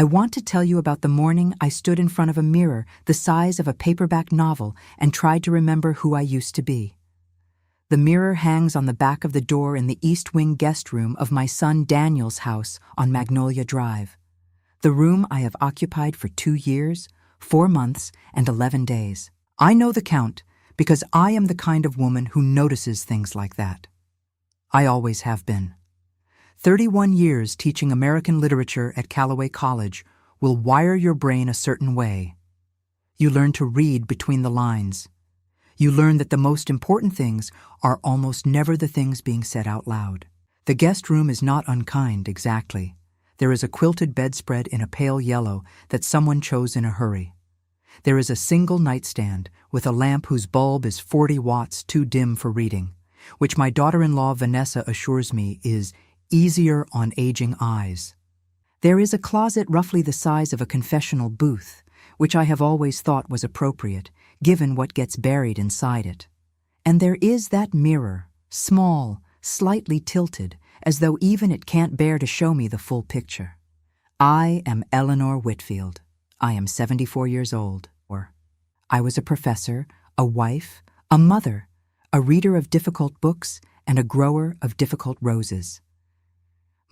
I want to tell you about the morning I stood in front of a mirror the size of a paperback novel and tried to remember who I used to be. The mirror hangs on the back of the door in the East Wing guest room of my son Daniel's house on Magnolia Drive. The room I have occupied for 2 years, 4 months, and 11 days. I know the count because I am the kind of woman who notices things like that. I always have been. 31 years teaching American literature at Callaway College will wire your brain a certain way. You learn to read between the lines. You learn that the most important things are almost never the things being said out loud. The guest room is not unkind, exactly. There is a quilted bedspread in a pale yellow that someone chose in a hurry. There is a single nightstand with a lamp whose bulb is 40 watts too dim for reading, which my daughter-in-law Vanessa assures me is easier on aging eyes. There is a closet roughly the size of a confessional booth, which I have always thought was appropriate, given what gets buried inside it. And there is that mirror, small, slightly tilted, as though even it can't bear to show me the full picture. I am Eleanor Whitfield. I am 74 years old. I was a professor, a wife, a mother, a reader of difficult books, and a grower of difficult roses.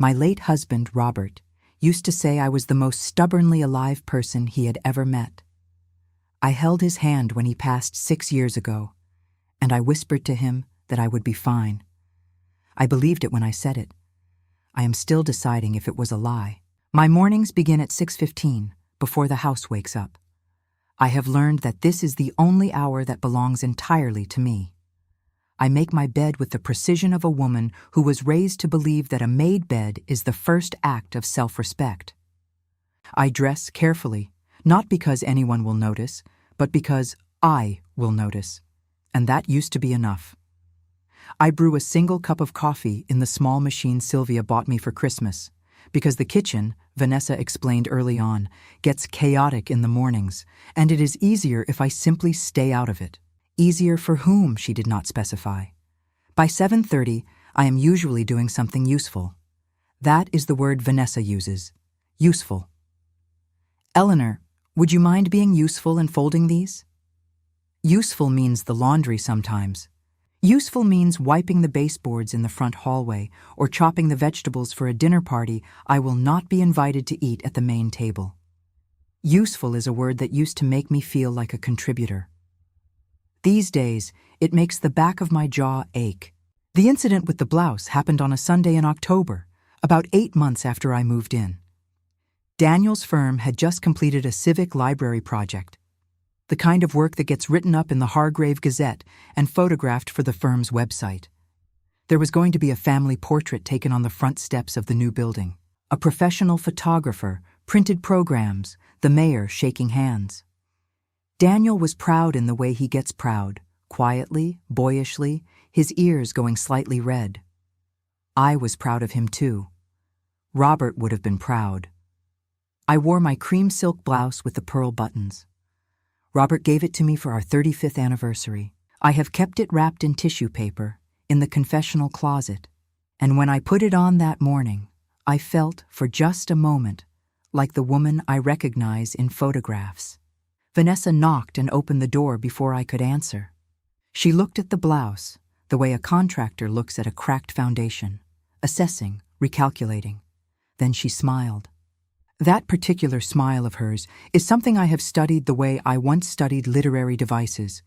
My late husband, Robert, used to say I was the most stubbornly alive person he had ever met. I held his hand when he passed 6 years ago, and I whispered to him that I would be fine. I believed it when I said it. I am still deciding if it was a lie. My mornings begin at 6:15, before the house wakes up. I have learned that this is the only hour that belongs entirely to me. I make my bed with the precision of a woman who was raised to believe that a made bed is the first act of self-respect. I dress carefully, not because anyone will notice, but because I will notice, and that used to be enough. I brew a single cup of coffee in the small machine Sylvia bought me for Christmas, because the kitchen, Vanessa explained early on, gets chaotic in the mornings, and it is easier if I simply stay out of it. Easier for whom, she did not specify. By 7:30, I am usually doing something useful. That is the word Vanessa uses. Useful. Eleanor, would you mind being useful in folding these? Useful means the laundry sometimes. Useful means wiping the baseboards in the front hallway or chopping the vegetables for a dinner party I will not be invited to eat at the main table. Useful is a word that used to make me feel like a contributor. These days, it makes the back of my jaw ache. The incident with the blouse happened on a Sunday in October, about 8 months after I moved in. Daniel's firm had just completed a civic library project, the kind of work that gets written up in the Hargrave Gazette and photographed for the firm's website. There was going to be a family portrait taken on the front steps of the new building. A professional photographer, printed programs, the mayor shaking hands. Daniel was proud in the way he gets proud, quietly, boyishly, his ears going slightly red. I was proud of him too. Robert would have been proud. I wore my cream silk blouse with the pearl buttons. Robert gave it to me for our 35th anniversary. I have kept it wrapped in tissue paper, in the confessional closet, and when I put it on that morning, I felt, for just a moment, like the woman I recognize in photographs. Vanessa knocked and opened the door before I could answer. She looked at the blouse, the way a contractor looks at a cracked foundation, assessing, recalculating. Then she smiled. That particular smile of hers is something I have studied the way I once studied literary devices.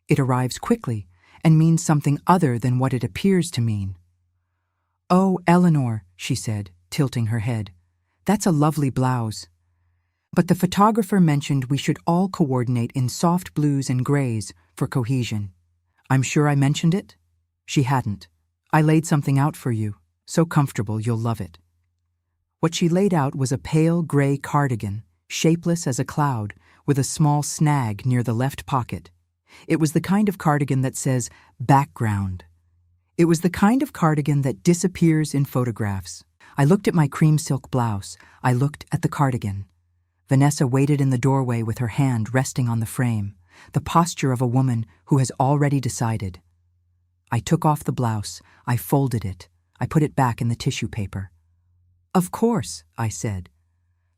It arrives quickly and means something other than what it appears to mean. "Oh, Eleanor," she said, tilting her head, "that's a lovely blouse. But the photographer mentioned we should all coordinate in soft blues and grays for cohesion. I'm sure I mentioned it?" She hadn't. "I laid something out for you. So comfortable you'll love it." What she laid out was a pale gray cardigan, shapeless as a cloud, with a small snag near the left pocket. It was the kind of cardigan that says background. It was the kind of cardigan that disappears in photographs. I looked at my cream silk blouse. I looked at the cardigan. Vanessa waited in the doorway with her hand resting on the frame, the posture of a woman who has already decided. I took off the blouse. I folded it. I put it back in the tissue paper. "Of course," I said.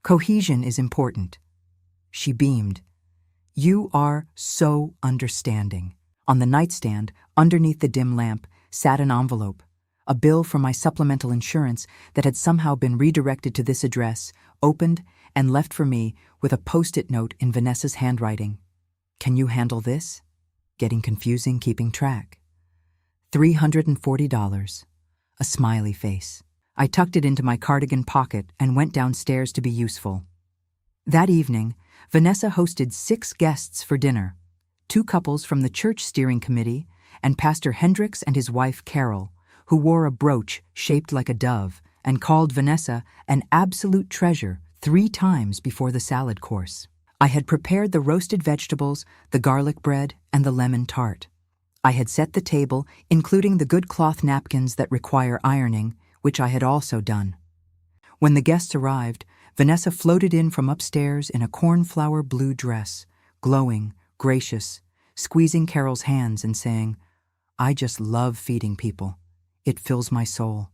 Cohesion is important. She beamed. You are so understanding. On the nightstand, underneath the dim lamp, sat an envelope, a bill for my supplemental insurance that had somehow been redirected to this address, opened and left for me with a post-it note in Vanessa's handwriting. Can you handle this? Getting confusing keeping track. $340. A smiley face. I tucked it into my cardigan pocket and went downstairs to be useful. That evening, Vanessa hosted 6 guests for dinner, 2 couples from the church steering committee and Pastor Hendricks and his wife Carol, who wore a brooch shaped like a dove and called Vanessa an absolute treasure 3 times before the salad course. I had prepared the roasted vegetables, the garlic bread, and the lemon tart. I had set the table, including the good cloth napkins that require ironing, which I had also done. When the guests arrived, Vanessa floated in from upstairs in a cornflower blue dress, glowing, gracious, squeezing Carol's hands and saying, "I just love feeding people. It fills my soul."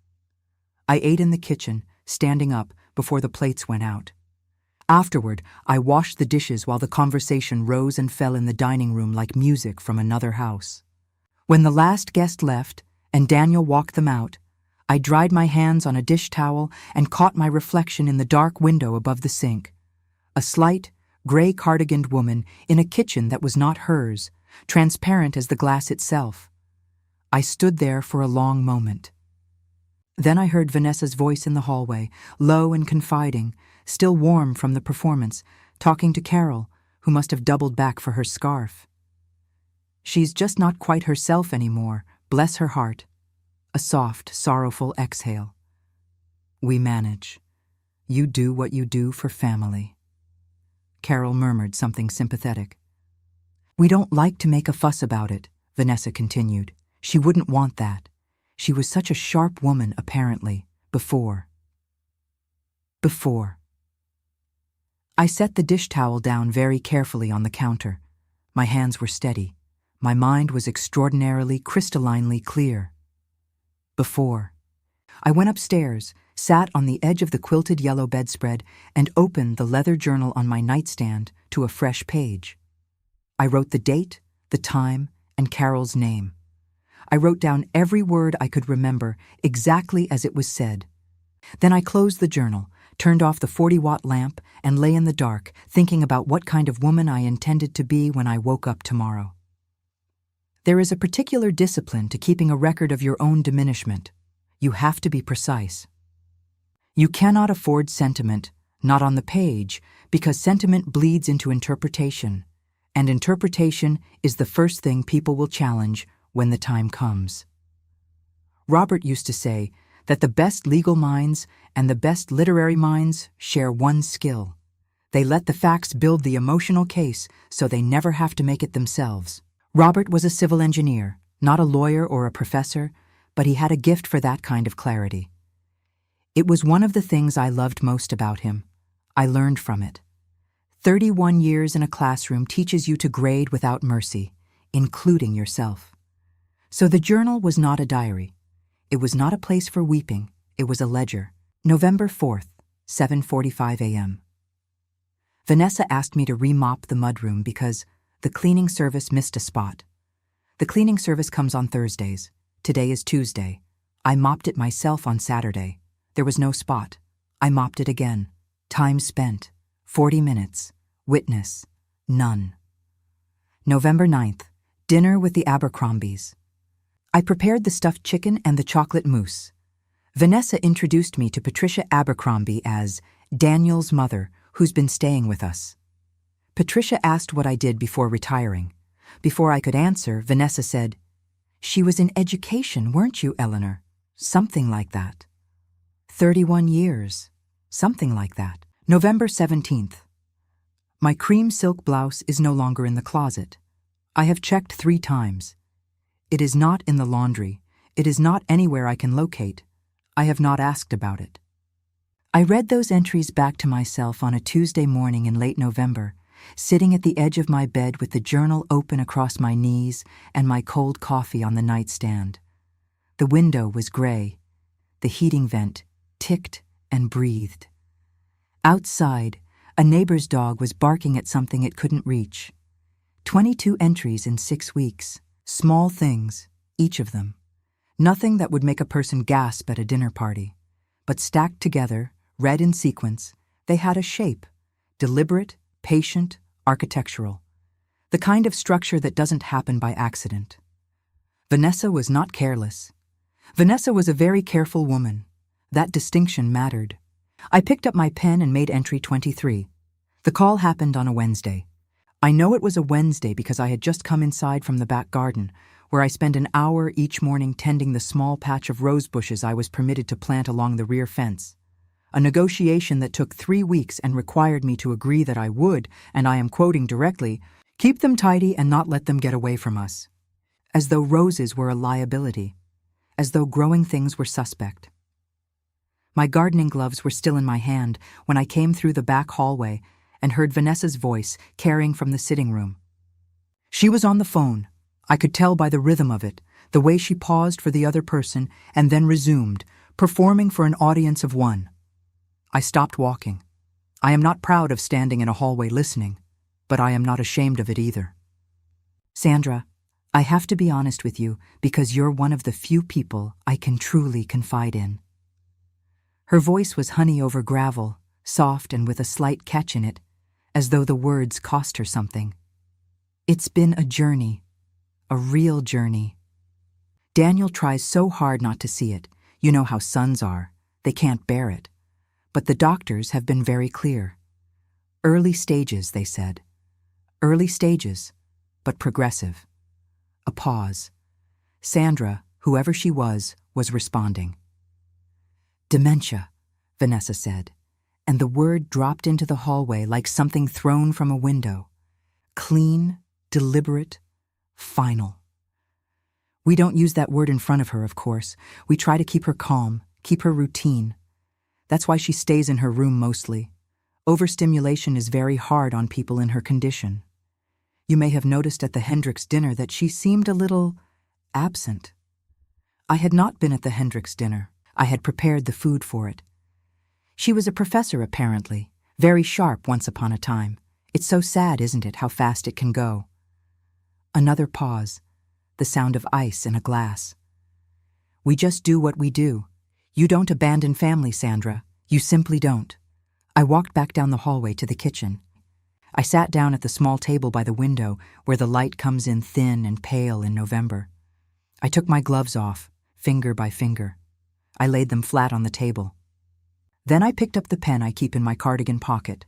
I ate in the kitchen, standing up, before the plates went out. Afterward, I washed the dishes while the conversation rose and fell in the dining room like music from another house. When the last guest left, and Daniel walked them out, I dried my hands on a dish towel and caught my reflection in the dark window above the sink. A slight, gray cardiganed woman in a kitchen that was not hers, transparent as the glass itself. I stood there for a long moment. Then I heard Vanessa's voice in the hallway, low and confiding, still warm from the performance, talking to Carol, who must have doubled back for her scarf. She's just not quite herself anymore, bless her heart. A soft, sorrowful exhale. We manage. You do what you do for family. Carol murmured something sympathetic. We don't like to make a fuss about it, Vanessa continued. She wouldn't want that. She was such a sharp woman, apparently, before. I set the dish towel down very carefully on the counter. My hands were steady. My mind was extraordinarily, crystallinely clear. I went upstairs, sat on the edge of the quilted yellow bedspread, and opened the leather journal on my nightstand to a fresh page. I wrote the date, the time, and Carol's name. I wrote down every word I could remember, exactly as it was said. Then I closed the journal, turned off the 40-watt lamp, and lay in the dark, thinking about what kind of woman I intended to be when I woke up tomorrow. There is a particular discipline to keeping a record of your own diminishment. You have to be precise. You cannot afford sentiment, not on the page, because sentiment bleeds into interpretation, and interpretation is the first thing people will challenge when the time comes. Robert used to say that the best legal minds and the best literary minds share one skill. They let the facts build the emotional case so they never have to make it themselves. Robert was a civil engineer, not a lawyer or a professor, but he had a gift for that kind of clarity. It was one of the things I loved most about him. I learned from it. 31 years in a classroom teaches you to grade without mercy, including yourself. So the journal was not a diary. It was not a place for weeping. It was a ledger. November 4th, 7:45 a.m. Vanessa asked me to remop the mudroom because the cleaning service missed a spot. The cleaning service comes on Thursdays. Today is Tuesday. I mopped it myself on Saturday. There was no spot. I mopped it again. Time spent. 40 minutes. Witness. None. November 9th. Dinner with the Abercrombies. I prepared the stuffed chicken and the chocolate mousse. Vanessa introduced me to Patricia Abercrombie as Daniel's mother, who's been staying with us. Patricia asked what I did before retiring. Before I could answer, Vanessa said, "She was in education, weren't you, Eleanor?" Something like that. 31 years. Something like that. November 17th. My cream silk blouse is no longer in the closet. I have checked 3 times. It is not in the laundry. It is not anywhere I can locate. I have not asked about it. I read those entries back to myself on a Tuesday morning in late November, sitting at the edge of my bed with the journal open across my knees and my cold coffee on the nightstand. The window was gray. The heating vent ticked and breathed. Outside, a neighbor's dog was barking at something it couldn't reach. 22 entries in 6 weeks. Small things, each of them. Nothing that would make a person gasp at a dinner party. But stacked together, read in sequence, they had a shape. Deliberate, patient, architectural. The kind of structure that doesn't happen by accident. Vanessa was not careless. Vanessa was a very careful woman. That distinction mattered. I picked up my pen and made entry 23. The call happened on a Wednesday. I know it was a Wednesday because I had just come inside from the back garden, where I spend an hour each morning tending the small patch of rose bushes I was permitted to plant along the rear fence. A negotiation that took 3 weeks and required me to agree that I would, and I am quoting directly, keep them tidy and not let them get away from us. As though roses were a liability. As though growing things were suspect. My gardening gloves were still in my hand when I came through the back hallway and heard Vanessa's voice carrying from the sitting room. She was on the phone. I could tell by the rhythm of it, the way she paused for the other person and then resumed, performing for an audience of one. I stopped walking. I am not proud of standing in a hallway listening, but I am not ashamed of it either. Sandra, I have to be honest with you because you're one of the few people I can truly confide in. Her voice was honey over gravel, soft and with a slight catch in it, as though the words cost her something. It's been a journey, a real journey. Daniel tries so hard not to see it. You know how sons are. They can't bear it. But the doctors have been very clear. Early stages, they said. Early stages, but progressive. A pause. Sandra, whoever she was responding. Dementia, Vanessa said, and the word dropped into the hallway like something thrown from a window. Clean, deliberate, final. We don't use that word in front of her, of course. We try to keep her calm, keep her routine. That's why she stays in her room mostly. Overstimulation is very hard on people in her condition. You may have noticed at the Hendricks dinner that she seemed a little absent. I had not been at the Hendricks dinner. I had prepared the food for it. She was a professor, apparently, very sharp once upon a time. It's so sad, isn't it, how fast it can go? Another pause, the sound of ice in a glass. We just do what we do. You don't abandon family, Sandra. You simply don't. I walked back down the hallway to the kitchen. I sat down at the small table by the window where the light comes in thin and pale in November. I took my gloves off, finger by finger. I laid them flat on the table. Then I picked up the pen I keep in my cardigan pocket.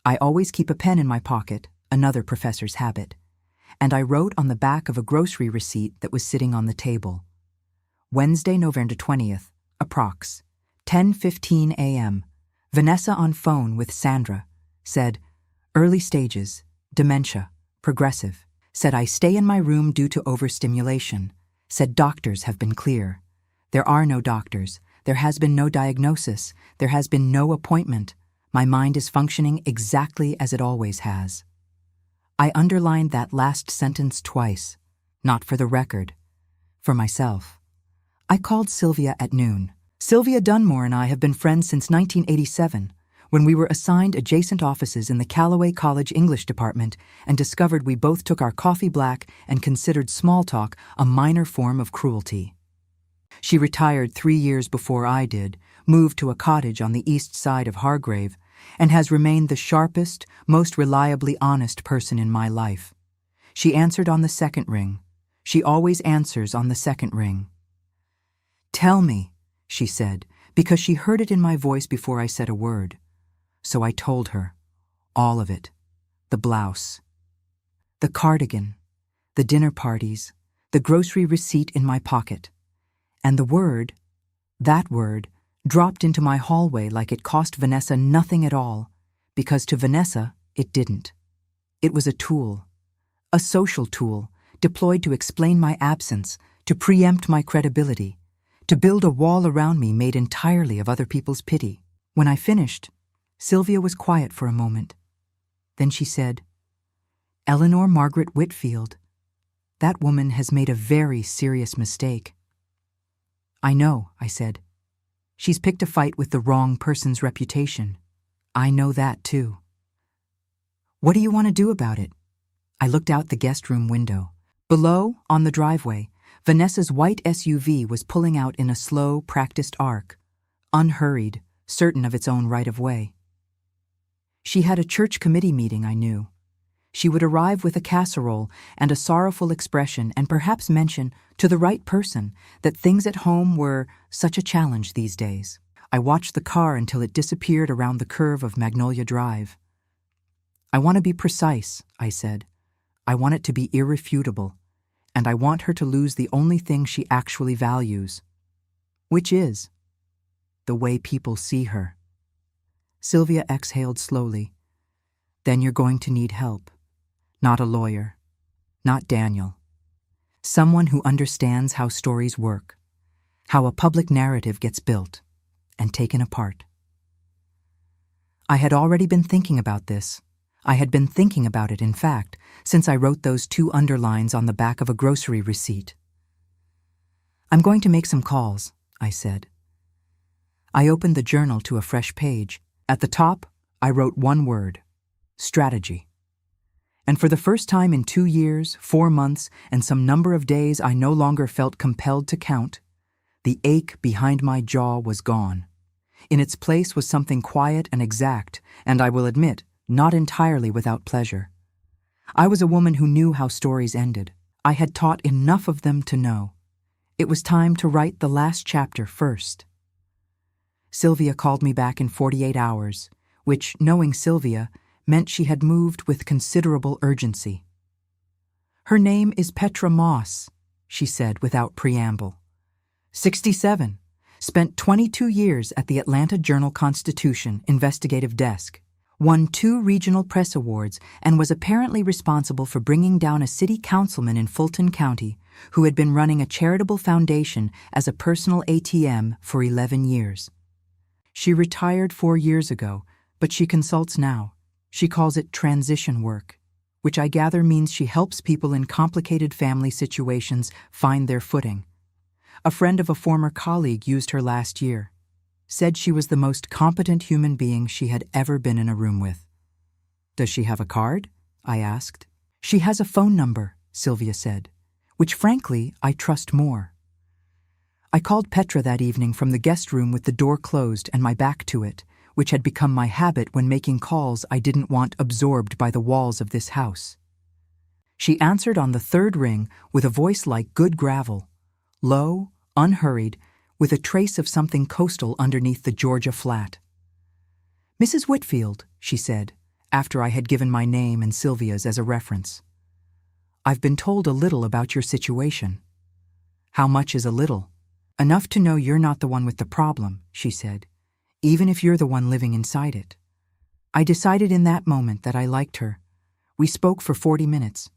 I always keep a pen in my pocket, another professor's habit. And I wrote on the back of a grocery receipt that was sitting on the table. Wednesday, November 20th, approx. 10:15 a.m. Vanessa on phone with Sandra. Said, early stages, dementia, progressive. Said I stay in my room due to overstimulation. Said doctors have been clear. There are no doctors. There has been no diagnosis. There has been no appointment. My mind is functioning exactly as it always has. I underlined that last sentence twice, not for the record, for myself. I called Sylvia at noon. Sylvia Dunmore and I have been friends since 1987, when we were assigned adjacent offices in the Callaway College English department and discovered we both took our coffee black and considered small talk a minor form of cruelty. She retired 3 years before I did, moved to a cottage on the east side of Hargrave, and has remained the sharpest, most reliably honest person in my life. She answered on the second ring. She always answers on the second ring. Tell me, she said, because she heard it in my voice before I said a word. So I told her. All of it. The blouse. The cardigan. The dinner parties. The grocery receipt in my pocket. And the word, that word, dropped into my hallway like it cost Vanessa nothing at all, because to Vanessa, it didn't. It was a tool. A social tool, deployed to explain my absence, to preempt my credibility, to build a wall around me made entirely of other people's pity. When I finished, Sylvia was quiet for a moment. Then she said, Eleanor Margaret Whitfield. That woman has made a very serious mistake. I know, I said. She's picked a fight with the wrong person's reputation. I know that too. What do you want to do about it? I looked out the guest room window. Below, on the driveway, Vanessa's white SUV was pulling out in a slow, practiced arc, unhurried, certain of its own right-of-way. She had a church committee meeting, I knew. She would arrive with a casserole and a sorrowful expression and perhaps mention, to the right person, that things at home were such a challenge these days. I watched the car until it disappeared around the curve of Magnolia Drive. I want to be precise, I said. I want it to be irrefutable, and I want her to lose the only thing she actually values, which is the way people see her. Sylvia exhaled slowly. Then you're going to need help. Not a lawyer. Not Daniel. Someone who understands how stories work, how a public narrative gets built and taken apart. I had already been thinking about this. I had been thinking about it, in fact, since I wrote those 2 underlines on the back of a grocery receipt. I'm going to make some calls, I said. I opened the journal to a fresh page. At the top, I wrote one word: strategy. And for the first time in 2 years, 4 months, and some number of days I no longer felt compelled to count, the ache behind my jaw was gone. In its place was something quiet and exact, and I will admit, not entirely without pleasure. I was a woman who knew how stories ended. I had taught enough of them to know. It was time to write the last chapter first. Sylvia called me back in 48 hours, which, knowing Sylvia, meant she had moved with considerable urgency. Her name is Petra Moss, she said without preamble. 67, spent 22 years at the Atlanta Journal-Constitution investigative desk, won 2 regional press awards, and was apparently responsible for bringing down a city councilman in Fulton County who had been running a charitable foundation as a personal ATM for 11 years. She retired 4 years ago, but she consults now. She calls it transition work, which I gather means she helps people in complicated family situations find their footing. A friend of a former colleague used her last year, said she was the most competent human being she had ever been in a room with. Does she have a card? I asked. She has a phone number, Sylvia said, which frankly I trust more. I called Petra that evening from the guest room with the door closed and my back to it, which had become my habit when making calls I didn't want absorbed by the walls of this house. She answered on the 3rd ring with a voice like good gravel, low, unhurried, with a trace of something coastal underneath the Georgia flat. Mrs. Whitfield, she said, after I had given my name and Sylvia's as a reference. I've been told a little about your situation. How much is a little? Enough to know you're not the one with the problem, she said, even if you're the one living inside it. I decided in that moment that I liked her. We spoke for 40 minutes.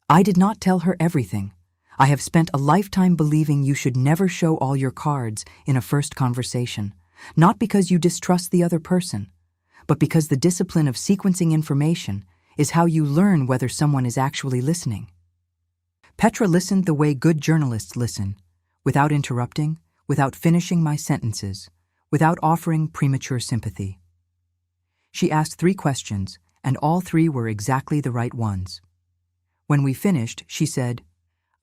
I did not tell her everything. I have spent a lifetime believing you should never show all your cards in a first conversation, not because you distrust the other person, but because the discipline of sequencing information is how you learn whether someone is actually listening. Petra listened the way good journalists listen, without interrupting, without finishing my sentences, without offering premature sympathy. She asked 3 questions, and all 3 were exactly the right ones. When we finished, she said,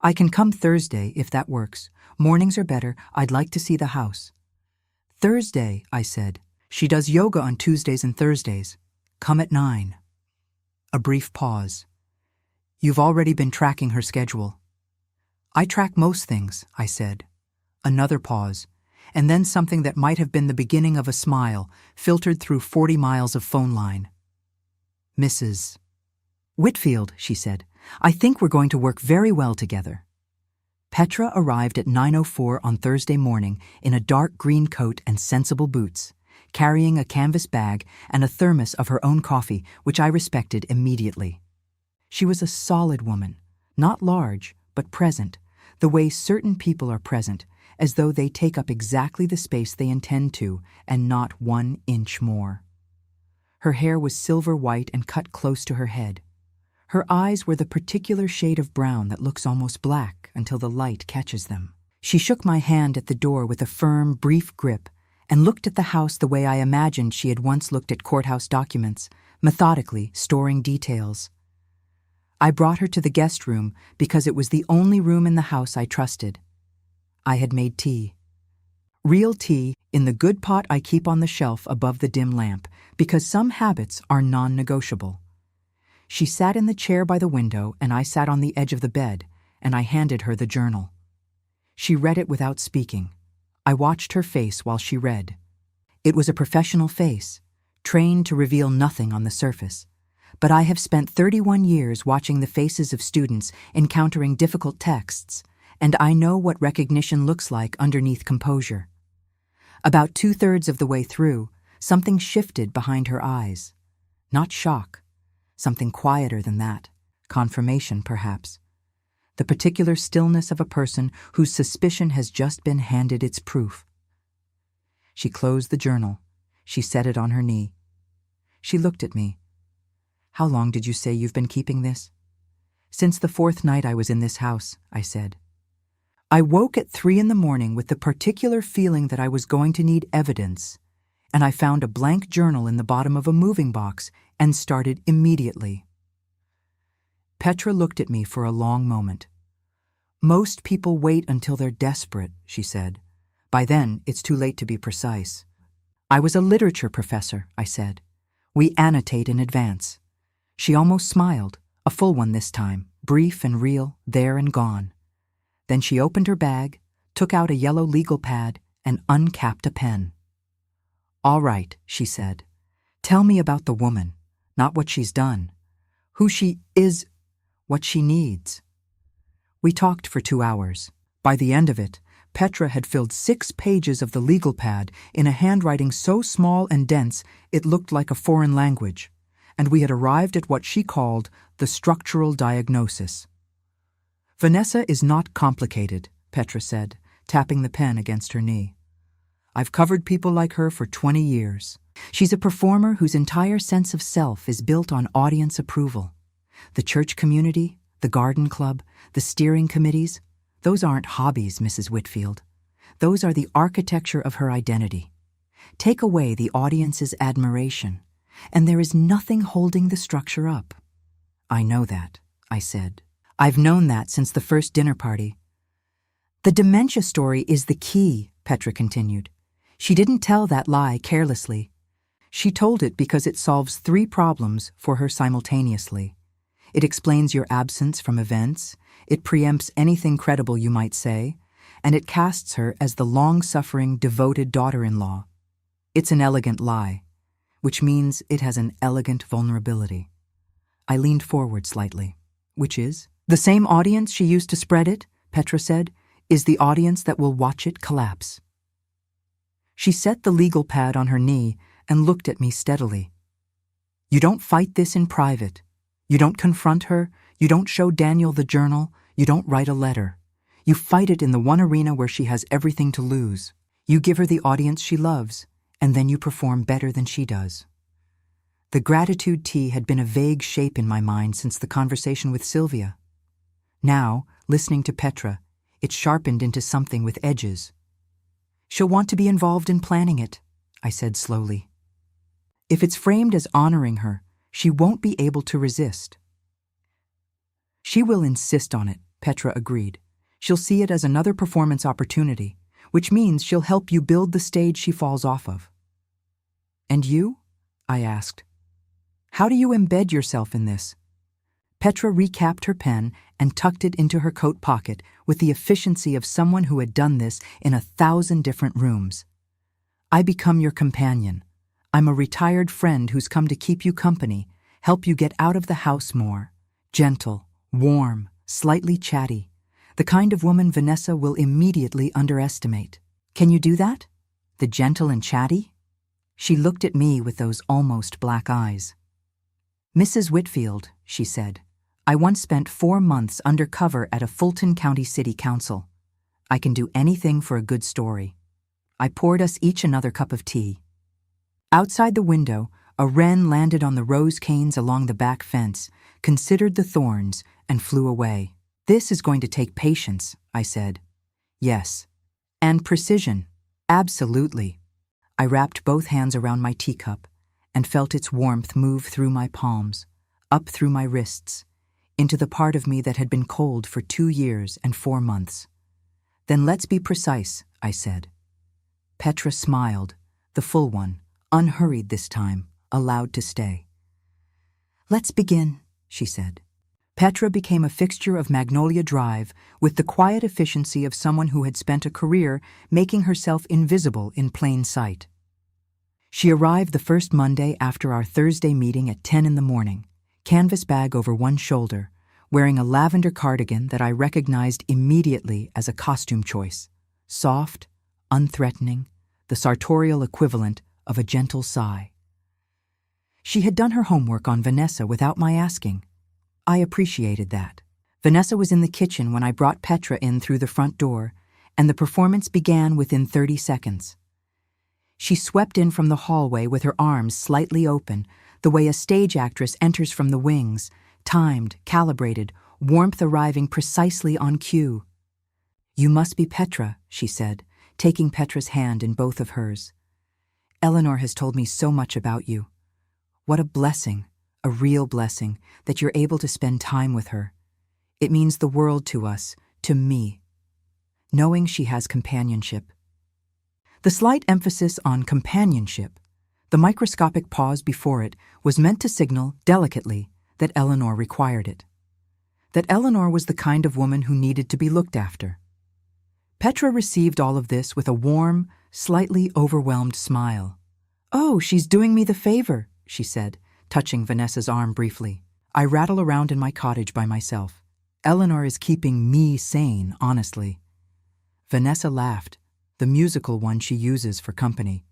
I can come Thursday if that works. Mornings are better. I'd like to see the house. Thursday, I said. She does yoga on Tuesdays and Thursdays. Come at 9. A brief pause. You've already been tracking her schedule. I track most things, I said. Another pause, and then something that might have been the beginning of a smile filtered through 40 miles of phone line. Mrs. Whitfield, she said, I think we're going to work very well together. Petra arrived at 9:04 on Thursday morning in a dark green coat and sensible boots, carrying a canvas bag and a thermos of her own coffee, which I respected immediately. She was a solid woman, not large, but present, the way certain people are present, as though they take up exactly the space they intend to, and not 1 inch more. Her hair was silver white and cut close to her head. Her eyes were the particular shade of brown that looks almost black until the light catches them. She shook my hand at the door with a firm, brief grip, and looked at the house the way I imagined she had once looked at courthouse documents, methodically storing details. I brought her to the guest room because it was the only room in the house I trusted. I had made tea. Real tea in the good pot I keep on the shelf above the dim lamp, because some habits are non-negotiable. She sat in the chair by the window and I sat on the edge of the bed, and I handed her the journal. She read it without speaking. I watched her face while she read. It was a professional face, trained to reveal nothing on the surface. But I have spent 31 years watching the faces of students encountering difficult texts, and I know what recognition looks like underneath composure. About 2/3 of the way through, something shifted behind her eyes. Not shock, something quieter than that, confirmation perhaps. The particular stillness of a person whose suspicion has just been handed its proof. She closed the journal. She set it on her knee. She looked at me. "How long did you say you've been keeping this?" "Since the 4th night I was in this house," I said. I woke at 3 in the morning with the particular feeling that I was going to need evidence, and I found a blank journal in the bottom of a moving box and started immediately. Petra looked at me for a long moment. "Most people wait until they're desperate," she said. "By then, it's too late to be precise." "I was a literature professor," I said. "We annotate in advance." She almost smiled, a full one this time, brief and real, there and gone. Then she opened her bag, took out a yellow legal pad, and uncapped a pen. "All right," she said. "Tell me about the woman, not what she's done. Who she is, what she needs." We talked for 2 hours. By the end of it, Petra had filled 6 pages of the legal pad in a handwriting so small and dense it looked like a foreign language, and we had arrived at what she called the structural diagnosis. "Vanessa is not complicated," Petra said, tapping the pen against her knee. "I've covered people like her for 20 years. She's a performer whose entire sense of self is built on audience approval. The church community, the garden club, the steering committees, those aren't hobbies, Mrs. Whitfield. Those are the architecture of her identity. Take away the audience's admiration, and there is nothing holding the structure up." "I know that," I said. "I've known that since the first dinner party." "The dementia story is the key," Petra continued. "She didn't tell that lie carelessly. She told it because it solves 3 problems for her simultaneously. It explains your absence from events, it preempts anything credible you might say, and it casts her as the long-suffering, devoted daughter-in-law. It's an elegant lie, which means it has an elegant vulnerability." I leaned forward slightly. "Which is?" "The same audience she used to spread it," Petra said, "is the audience that will watch it collapse." She set the legal pad on her knee and looked at me steadily. "You don't fight this in private. You don't confront her. You don't show Daniel the journal. You don't write a letter. You fight it in the one arena where she has everything to lose. You give her the audience she loves, and then you perform better than she does." The gratitude tea had been a vague shape in my mind since the conversation with Sylvia. Now, listening to Petra, it sharpened into something with edges. "She'll want to be involved in planning it," I said slowly. "If it's framed as honoring her, she won't be able to resist." "She will insist on it," Petra agreed. "She'll see it as another performance opportunity, which means she'll help you build the stage she falls off of." "And you?" I asked. "How do you embed yourself in this?" Petra recapped her pen and tucked it into her coat pocket with the efficiency of someone who had done this in 1,000 different rooms. "I become your companion. I'm a retired friend who's come to keep you company, help you get out of the house more. Gentle, warm, slightly chatty. The kind of woman Vanessa will immediately underestimate. Can you do that? The gentle and chatty?" She looked at me with those almost black eyes. "Mrs. Whitfield," she said, "I once spent 4 months undercover at a Fulton County City Council. I can do anything for a good story." I poured us each another cup of tea. Outside the window, a wren landed on the rose canes along the back fence, considered the thorns, and flew away. "This is going to take patience," I said. "Yes. And precision. Absolutely." I wrapped both hands around my teacup and felt its warmth move through my palms, up through my wrists, into the part of me that had been cold for 2 years and 4 months. Then let's be precise, I said. Petra smiled, the full one, unhurried this time, allowed to stay. Let's begin, she said. Petra became a fixture of Magnolia Drive with the quiet efficiency of someone who had spent a career making herself invisible in plain sight. She arrived the first Monday after our Thursday meeting at 10 in the morning, canvas bag over one shoulder, wearing a lavender cardigan that I recognized immediately as a costume choice, soft, unthreatening, the sartorial equivalent of a gentle sigh. She had done her homework on Vanessa without my asking. I appreciated that. Vanessa was in the kitchen when I brought Petra in through the front door, and the performance began within 30 seconds. She swept in from the hallway with her arms slightly open, the way a stage actress enters from the wings, timed, calibrated, warmth arriving precisely on cue. You must be Petra, she said, taking Petra's hand in both of hers. Eleanor has told me so much about you. What a blessing, a real blessing, that you're able to spend time with her. It means the world to us, to me. Knowing she has companionship. The slight emphasis on companionship, the microscopic pause before it, was meant to signal, delicately, that Eleanor required it. That Eleanor was the kind of woman who needed to be looked after. Petra received all of this with a warm, slightly overwhelmed smile. Oh, she's doing me the favor, she said, touching Vanessa's arm briefly. I rattle around in my cottage by myself. Eleanor is keeping me sane, honestly. Vanessa laughed, the musical one she uses for company.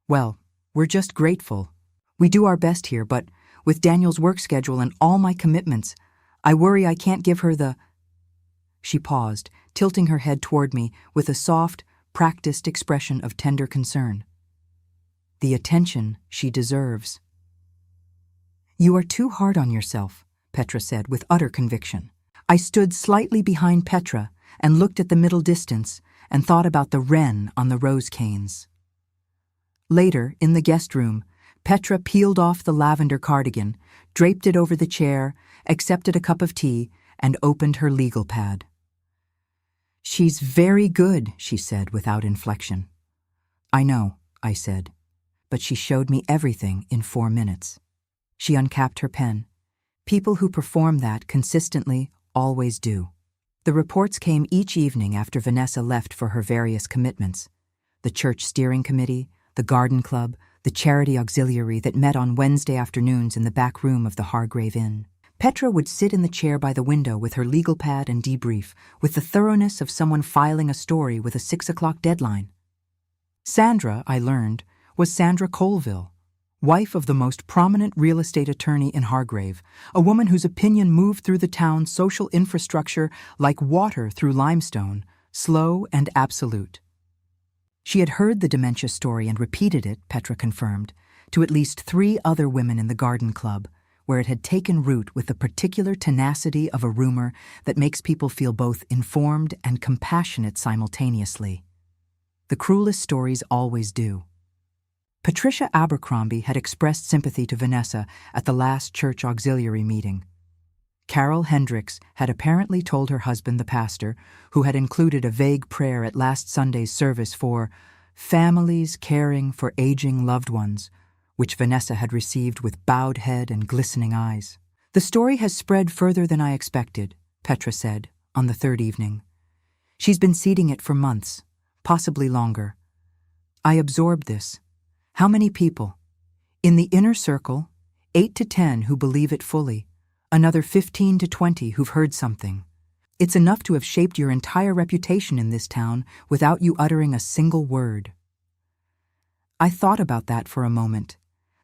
Well, we're just grateful. We do our best here, but with Daniel's work schedule and all my commitments, I worry I can't give her the... She paused, tilting her head toward me with a soft, practiced expression of tender concern. The attention she deserves. You are too hard on yourself, Petra said with utter conviction. I stood slightly behind Petra and looked at the middle distance and thought about the wren on the rose canes. Later, in the guest room, Petra peeled off the lavender cardigan, draped it over the chair, accepted a cup of tea, and opened her legal pad. She's very good, she said without inflection. I know, I said, but she showed me everything in 4 minutes. She uncapped her pen. People who perform that consistently always do. The reports came each evening after Vanessa left for her various commitments. The church steering committee, the garden club, the charity auxiliary that met on Wednesday afternoons in the back room of the Hargrave Inn. Petra would sit in the chair by the window with her legal pad and debrief, with the thoroughness of someone filing a story with a 6 o'clock deadline. Sandra, I learned, was Sandra Colville, wife of the most prominent real estate attorney in Hargrave, a woman whose opinion moved through the town's social infrastructure like water through limestone, slow and absolute. She had heard the dementia story and repeated it, Petra confirmed, to at least 3 other women in the garden club, where it had taken root with the particular tenacity of a rumor that makes people feel both informed and compassionate simultaneously. The cruelest stories always do. Patricia Abercrombie had expressed sympathy to Vanessa at the last church auxiliary meeting. Carol Hendricks had apparently told her husband, the pastor, who had included a vague prayer at last Sunday's service for families caring for aging loved ones, which Vanessa had received with bowed head and glistening eyes. The story has spread further than I expected, Petra said, on the 3rd evening. She's been seeding it for months, possibly longer. I absorbed this. How many people? In the inner circle, 8 to 10 who believe it fully, another 15 to 20 who've heard something. It's enough to have shaped your entire reputation in this town without you uttering a single word. I thought about that for a moment,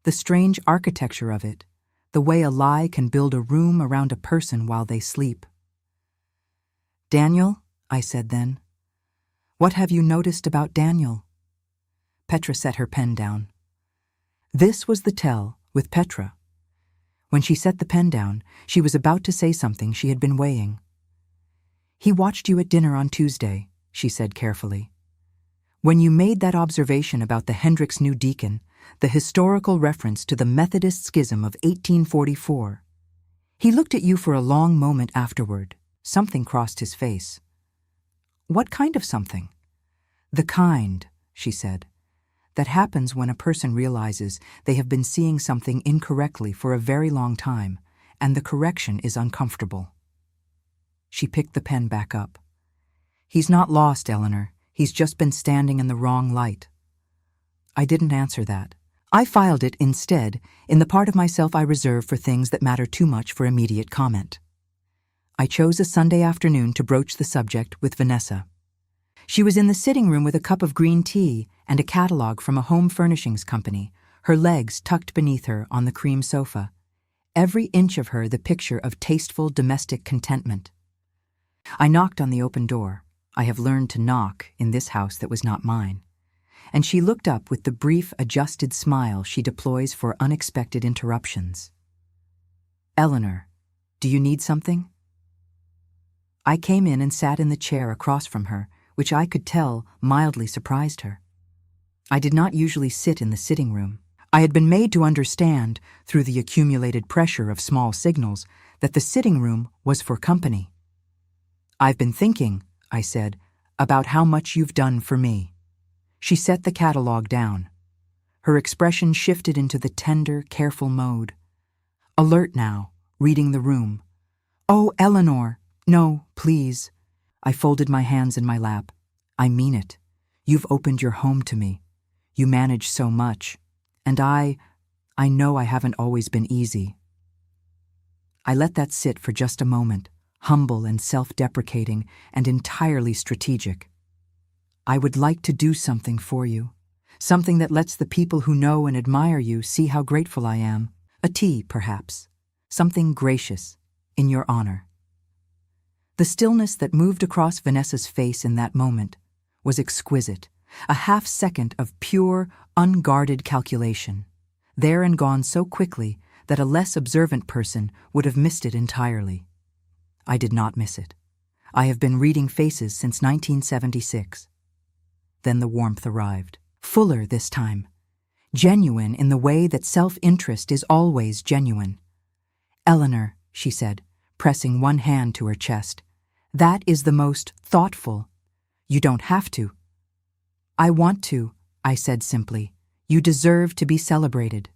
the strange architecture of it, the way a lie can build a room around a person while they sleep. Daniel, I said then. What have you noticed about Daniel? Petra set her pen down. This was the tell with Petra. When she set the pen down, she was about to say something she had been weighing. He watched you at dinner on Tuesday, she said carefully. When you made that observation about the Hendricks new deacon, the historical reference to the Methodist schism of 1844, he looked at you for a long moment afterward. Something crossed his face. What kind of something? The kind, she said, that happens when a person realizes they have been seeing something incorrectly for a very long time, and the correction is uncomfortable. She picked the pen back up. He's not lost, Eleanor. He's just been standing in the wrong light. I didn't answer that. I filed it instead in the part of myself I reserve for things that matter too much for immediate comment. I chose a Sunday afternoon to broach the subject with Vanessa. She was in the sitting room with a cup of green tea and a catalog from a home furnishings company, her legs tucked beneath her on the cream sofa, every inch of her the picture of tasteful domestic contentment. I knocked on the open door. I have learned to knock in this house that was not mine. And she looked up with the brief, adjusted smile she deploys for unexpected interruptions. Eleanor, do you need something? I came in and sat in the chair across from her, which I could tell mildly surprised her. I did not usually sit in the sitting room. I had been made to understand, through the accumulated pressure of small signals, that the sitting room was for company. I've been thinking, I said, about how much you've done for me. She set the catalog down. Her expression shifted into the tender, careful mode. Alert now, reading the room. Oh, Eleanor, no, please. I folded my hands in my lap. I mean it. You've opened your home to me. You manage so much. And I know I haven't always been easy. I let that sit for just a moment, humble and self-deprecating and entirely strategic. I would like to do something for you, something that lets the people who know and admire you see how grateful I am. A tea, perhaps. Something gracious, in your honor. The stillness that moved across Vanessa's face in that moment was exquisite, a half-second of pure, unguarded calculation, there and gone so quickly that a less observant person would have missed it entirely. I did not miss it. I have been reading faces since 1976. Then the warmth arrived, fuller this time, genuine in the way that self-interest is always genuine. Eleanor, she said, pressing one hand to her chest, that is the most thoughtful. You don't have to. I want to, I said simply. You deserve to be celebrated.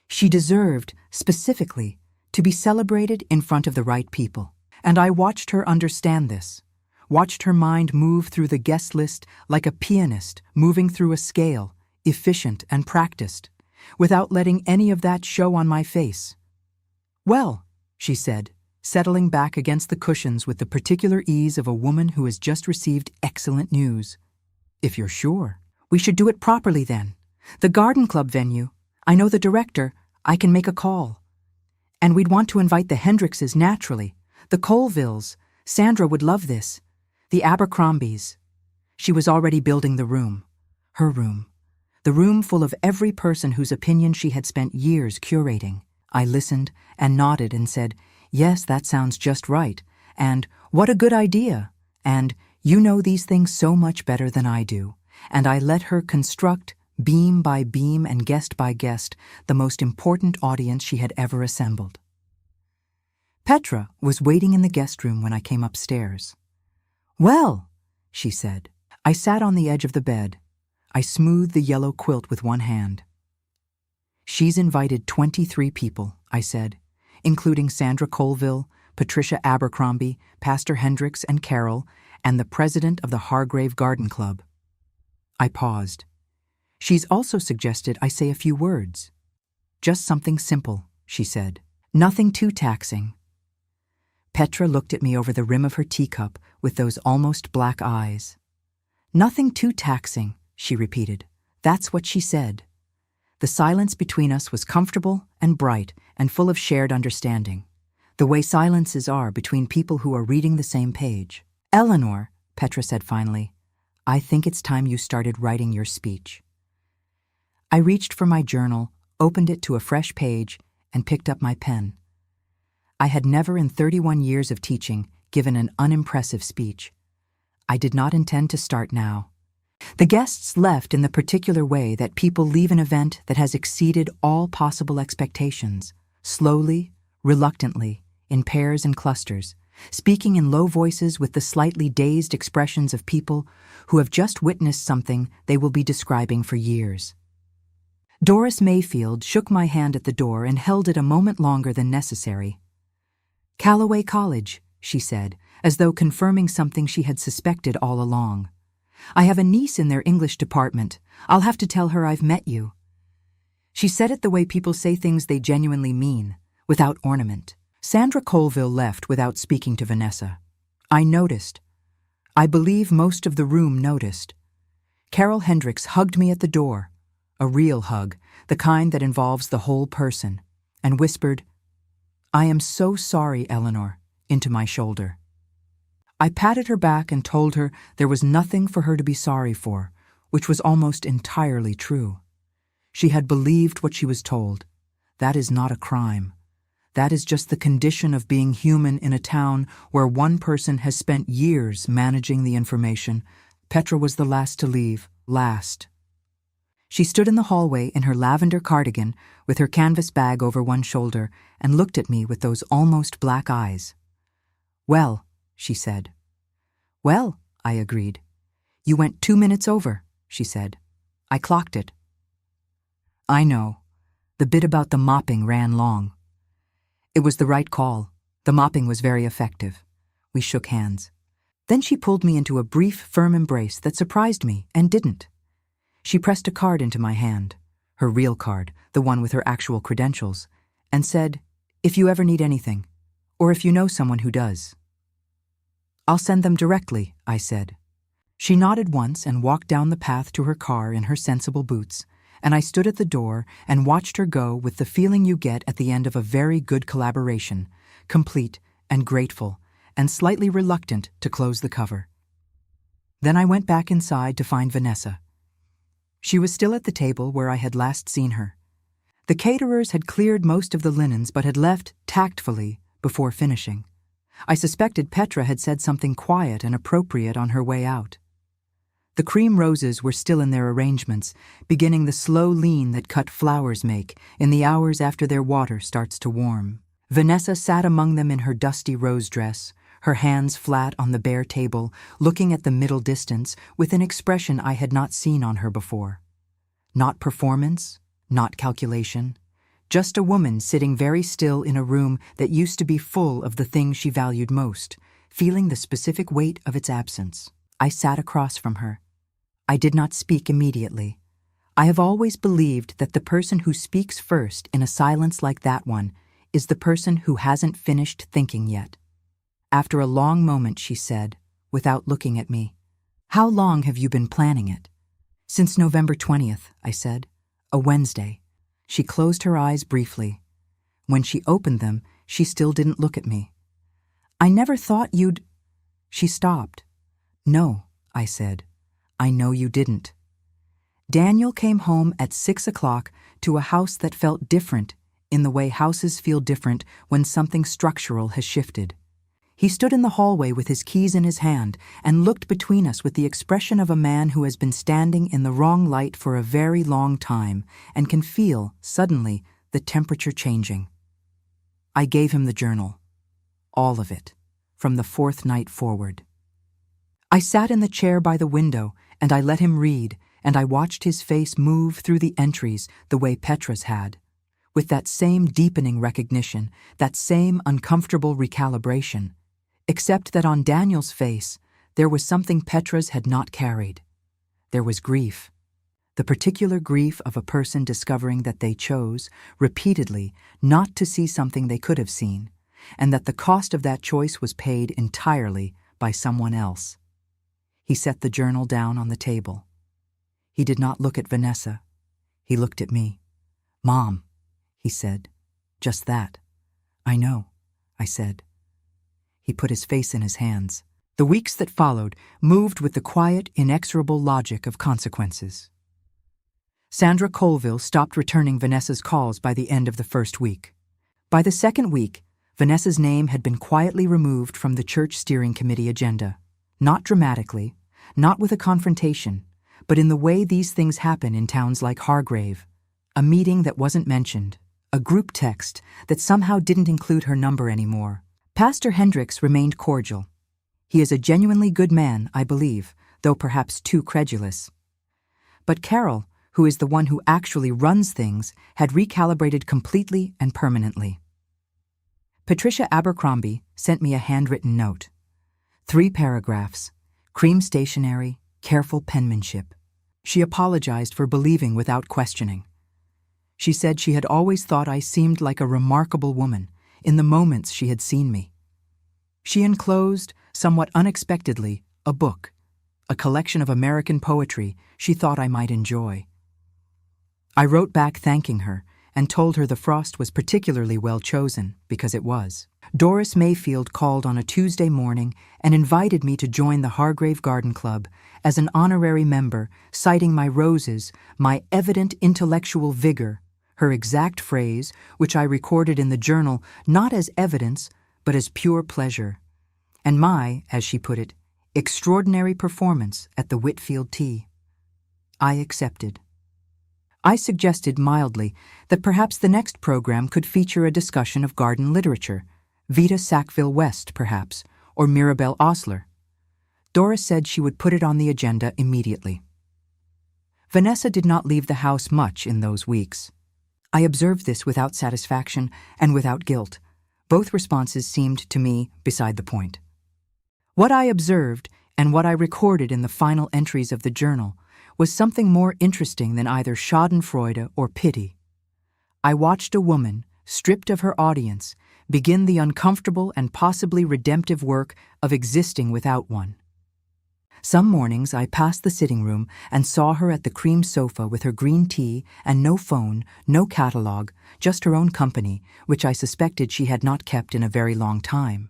She deserved, specifically, to be celebrated in front of the right people. And I watched her understand this, watched her mind move through the guest list like a pianist moving through a scale, efficient and practiced, without letting any of that show on my face. Well, she said, settling back against the cushions with the particular ease of a woman who has just received excellent news. If you're sure, we should do it properly then. The garden club venue, I know the director, I can make a call. And we'd want to invite the Hendrickses naturally, the Colvilles. Sandra would love this. The Abercrombies. She was already building the room. Her room. The room full of every person whose opinion she had spent years curating. I listened and nodded and said, yes, that sounds just right. And what a good idea. And you know these things so much better than I do. And I let her construct, beam by beam and guest by guest, the most important audience she had ever assembled. Petra was waiting in the guest room when I came upstairs. Well, she said. I sat on the edge of the bed. I smoothed the yellow quilt with one hand. She's invited 23 people, I said, including Sandra Colville, Patricia Abercrombie, Pastor Hendricks and Carol, and the president of the Hargrave Garden Club. I paused. She's also suggested I say a few words. Just something simple, she said. Nothing too taxing. Petra looked at me over the rim of her teacup with those almost black eyes. Nothing too taxing, she repeated. That's what she said. The silence between us was comfortable and bright and full of shared understanding, the way silences are between people who are reading the same page. Eleanor, Petra said finally, I think it's time you started writing your speech. I reached for my journal, opened it to a fresh page, and picked up my pen. I had never in 31 years of teaching given an unimpressive speech. I did not intend to start now. The guests left in the particular way that people leave an event that has exceeded all possible expectations, slowly, reluctantly, in pairs and clusters, speaking in low voices with the slightly dazed expressions of people who have just witnessed something they will be describing for years. Doris Mayfield shook my hand at the door and held it a moment longer than necessary. "Callaway College," she said, as though confirming something she had suspected all along. "I have a niece in their English department. I'll have to tell her I've met you." She said it the way people say things they genuinely mean, without ornament. Sandra Colville left without speaking to Vanessa. I noticed. I believe most of the room noticed. Carol Hendricks hugged me at the door, a real hug, the kind that involves the whole person, and whispered, "I am so sorry, Eleanor," into my shoulder. I patted her back and told her there was nothing for her to be sorry for, which was almost entirely true. She had believed what she was told. That is not a crime. That is just the condition of being human in a town where one person has spent years managing the information. Petra was the last to leave, last. She stood in the hallway in her lavender cardigan with her canvas bag over one shoulder and looked at me with those almost black eyes. "Well," she said. "Well," I agreed. "You went 2 minutes over," she said. "I clocked it." I know. The bit about the mopping ran long. It was the right call. The mopping was very effective. We shook hands. Then she pulled me into a brief, firm embrace that surprised me and didn't. She pressed a card into my hand, her real card, the one with her actual credentials, and said, "If you ever need anything, or if you know someone who does." "I'll send them directly," I said. She nodded once and walked down the path to her car in her sensible boots, and I stood at the door and watched her go with the feeling you get at the end of a very good collaboration, complete and grateful, and slightly reluctant to close the cover. Then I went back inside to find Vanessa. She was still at the table where I had last seen her. The caterers had cleared most of the linens but had left tactfully before finishing. I suspected Petra had said something quiet and appropriate on her way out. The cream roses were still in their arrangements, beginning the slow lean that cut flowers make in the hours after their water starts to warm. Vanessa sat among them in her dusty rose dress, her hands flat on the bare table, looking at the middle distance with an expression I had not seen on her before. Not performance, not calculation. Just a woman sitting very still in a room that used to be full of the things she valued most, feeling the specific weight of its absence. I sat across from her. I did not speak immediately. I have always believed that the person who speaks first in a silence like that one is the person who hasn't finished thinking yet. After a long moment, she said, without looking at me, "How long have you been planning it?" "Since November 20th, I said. "A Wednesday." She closed her eyes briefly. When she opened them, she still didn't look at me. "I never thought you'd—" She stopped. "No," I said. "I know you didn't." Daniel came home at 6 o'clock to a house that felt different in the way houses feel different when something structural has shifted. He stood in the hallway with his keys in his hand and looked between us with the expression of a man who has been standing in the wrong light for a very long time and can feel, suddenly, the temperature changing. I gave him the journal. All of it, from the 4th night forward. I sat in the chair by the window and I let him read, and I watched his face move through the entries the way Petra's had, with that same deepening recognition, that same uncomfortable recalibration, except that on Daniel's face there was something Petra's had not carried. There was grief. The particular grief of a person discovering that they chose, repeatedly, not to see something they could have seen, and that the cost of that choice was paid entirely by someone else. He set the journal down on the table. He did not look at Vanessa. He looked at me. "Mom," he said. "Just that." "I know," I said. He put his face in his hands. The weeks that followed moved with the quiet, inexorable logic of consequences. Sandra Colville stopped returning Vanessa's calls by the end of the first week. By the second week, Vanessa's name had been quietly removed from the church steering committee agenda. Not dramatically, not with a confrontation, but in the way these things happen in towns like Hargrave. A meeting that wasn't mentioned, a group text that somehow didn't include her number anymore. Pastor Hendricks remained cordial. He is a genuinely good man, I believe, though perhaps too credulous. But Carol, who is the one who actually runs things, had recalibrated completely and permanently. Patricia Abercrombie sent me a handwritten note. 3 paragraphs, cream stationery, careful penmanship. She apologized for believing without questioning. She said she had always thought I seemed like a remarkable woman in the moments she had seen me. She enclosed, somewhat unexpectedly, a book, a collection of American poetry she thought I might enjoy. I wrote back thanking her and told her the frost was particularly well chosen, because it was. Doris Mayfield called on a Tuesday morning and invited me to join the Hargrave Garden Club as an honorary member, citing my roses, my evident intellectual vigor, her exact phrase, which I recorded in the journal not as evidence, but as pure pleasure, and my, as she put it, extraordinary performance at the Whitfield tea. I accepted. I suggested mildly that perhaps the next program could feature a discussion of garden literature, Vita Sackville West, perhaps, or Mirabelle Osler. Doris said she would put it on the agenda immediately. Vanessa did not leave the house much in those weeks. I observed this without satisfaction and without guilt. Both responses seemed to me beside the point. What I observed and what I recorded in the final entries of the journal was something more interesting than either schadenfreude or pity. I watched a woman, stripped of her audience, begin the uncomfortable and possibly redemptive work of existing without one. Some mornings I passed the sitting room and saw her at the cream sofa with her green tea and no phone, no catalogue, just her own company, which I suspected she had not kept in a very long time.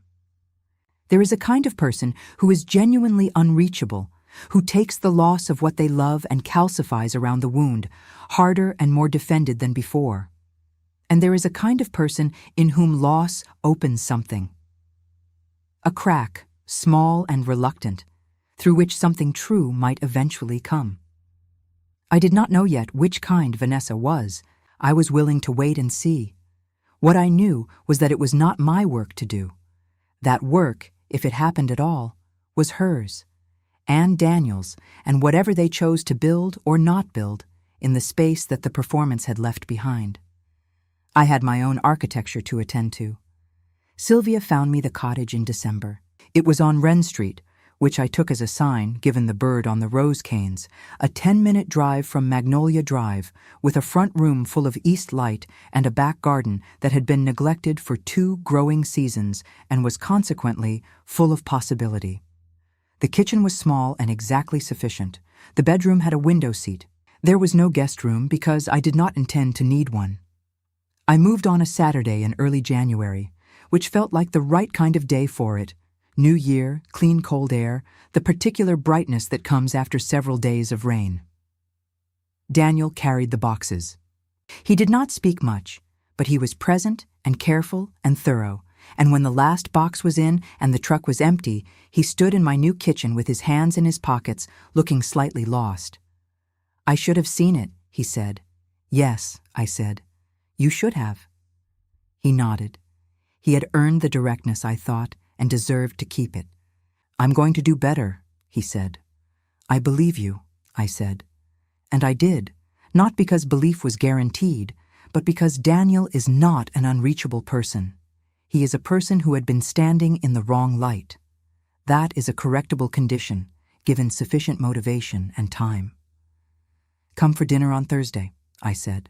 There is a kind of person who is genuinely unreachable, who takes the loss of what they love and calcifies around the wound, harder and more defended than before. And there is a kind of person in whom loss opens something. A crack, small and reluctant, through which something true might eventually come. I did not know yet which kind Vanessa was. I was willing to wait and see. What I knew was that it was not my work to do. That work, if it happened at all, was hers, and Daniel's, and whatever they chose to build or not build in the space that the performance had left behind. I had my own architecture to attend to. Sylvia found me the cottage in December. It was on Wren Street, which I took as a sign, given the bird on the rose canes, a 10-minute drive from Magnolia Drive, with a front room full of east light and a back garden that had been neglected for 2 growing seasons and was consequently full of possibility. The kitchen was small and exactly sufficient. The bedroom had a window seat. There was no guest room because I did not intend to need one. I moved on a Saturday in early January, which felt like the right kind of day for it. New Year, clean cold air, the particular brightness that comes after several days of rain. Daniel carried the boxes. He did not speak much, but he was present and careful and thorough, and when the last box was in and the truck was empty, he stood in my new kitchen with his hands in his pockets, looking slightly lost. "I should have seen it," he said. "Yes," I said. "You should have." He nodded. He had earned the directness, I thought, and deserved to keep it. "I'm going to do better," he said. "I believe you," I said. And I did, not because belief was guaranteed, but because Daniel is not an unreachable person. He is a person who had been standing in the wrong light. That is a correctable condition, given sufficient motivation and time. "Come for dinner on Thursday," I said.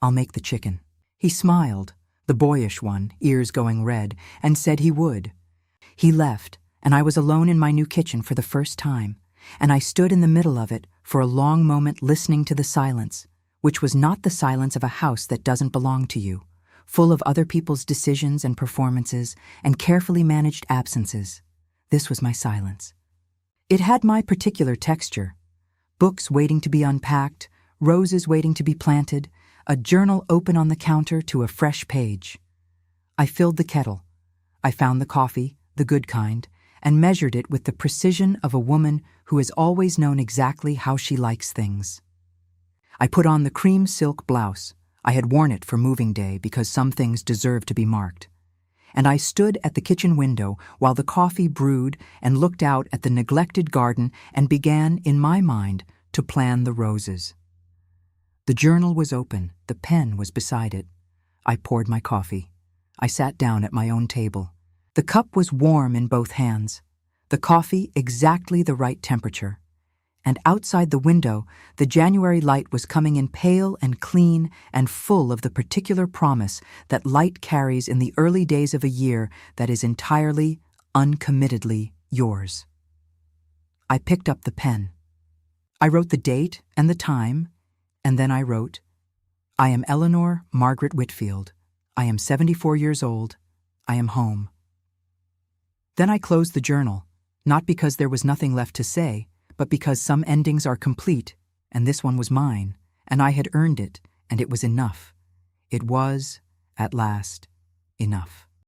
"I'll make the chicken." He smiled, the boyish one, ears going red, and said he would. He left, and I was alone in my new kitchen for the first time, and I stood in the middle of it for a long moment listening to the silence, which was not the silence of a house that doesn't belong to you, full of other people's decisions and performances and carefully managed absences. This was my silence. It had my particular texture. Books waiting to be unpacked, roses waiting to be planted, a journal open on the counter to a fresh page. I filled the kettle. I found the coffee, the good kind, and measured it with the precision of a woman who has always known exactly how she likes things. I put on the cream silk blouse. I had worn it for moving day because some things deserve to be marked. And I stood at the kitchen window while the coffee brewed and looked out at the neglected garden and began, in my mind, to plan the roses. The journal was open. The pen was beside it. I poured my coffee. I sat down at my own table. The cup was warm in both hands, the coffee exactly the right temperature. And outside the window, the January light was coming in pale and clean and full of the particular promise that light carries in the early days of a year that is entirely, uncommittedly yours. I picked up the pen. I wrote the date and the time, and then I wrote, I am Eleanor Margaret Whitfield. I am 74 years old. I am home. Then I closed the journal, not because there was nothing left to say, but because some endings are complete, and this one was mine, and I had earned it, and it was enough. It was, at last, enough.